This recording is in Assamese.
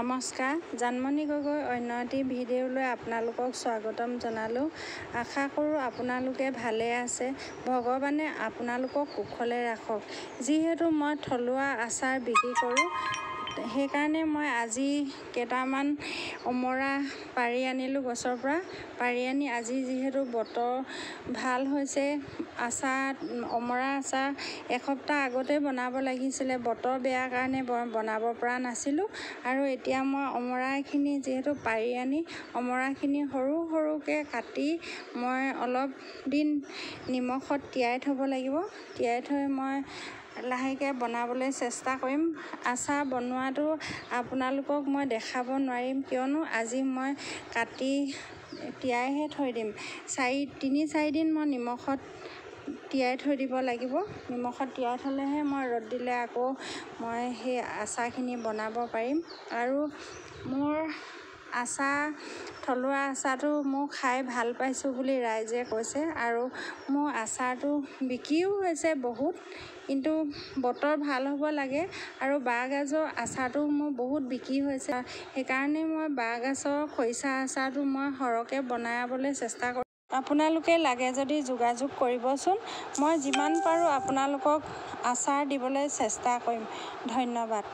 নমস্কাৰ, জানমণি গগৈ অন্য এটি ভিডিঅ'লৈ আপোনালোকক স্বাগতম জনালোঁ। আশা কৰোঁ আপোনালোকে ভালে আছে। ভগৱানে আপোনালোকক কুশলে ৰাখক। যিহেতু মই থলুৱা আচাৰ বিক্ৰী কৰোঁ, সেইকাৰণে মই আজি কেইটামান অমৰা পাৰি আনিলোঁ গছৰ পৰা। পাৰি আনি আজি যিহেতু বতৰ ভাল হৈছে, অমৰা আচাৰ এসপ্তাহ আগতে বনাব লাগিছিলে। বতৰ বেয়া কাৰণে বনাব পৰা নাছিলোঁ। আৰু এতিয়া মই অমৰাখিনি যিহেতু পাৰি আনি অমৰাখিনি সৰু সৰুকৈ কাটি মই অলপ দিন নিমখত তিয়াই থ'ব লাগিব। তিয়াই থৈ মই লাহেকৈ বনাবলৈ চেষ্টা কৰিম। আচাৰ বনোৱাটো আপোনালোকক মই দেখাব নোৱাৰিম, কিয়নো আজি মই কাটি তিয়াইহে থৈ দিম। 3-4 দিন মই নিমখত তিয়াই থৈ দিব লাগিব। নিমখত তিয়াই থ'লেহে মই ৰ'দ দিলে আকৌ মই সেই আচাৰখিনি বনাব পাৰিম। আৰু মোৰ থলুৱা আচাৰটো মই খাই ভাল পাইছোঁ বুলি ৰাইজে কৈছে। আৰু মোৰ আচাৰটো বিক্ৰীও হৈছে বহুত, কিন্তু বতৰ ভাল হ'ব লাগে। আৰু বাঁহগাজৰ আচাৰটো মোৰ বহুত বিক্ৰী হৈছে। সেইকাৰণে মই বাঁহগাজৰ খৰিচা আচাৰটো মই সৰহকৈ বনাবলৈ চেষ্টা কৰিম। আপোনালোকে লাগে যদি যোগাযোগ কৰিবচোন। মই যিমান পাৰোঁ আপোনালোকক আচাৰ দিবলৈ চেষ্টা কৰিম। ধন্যবাদ।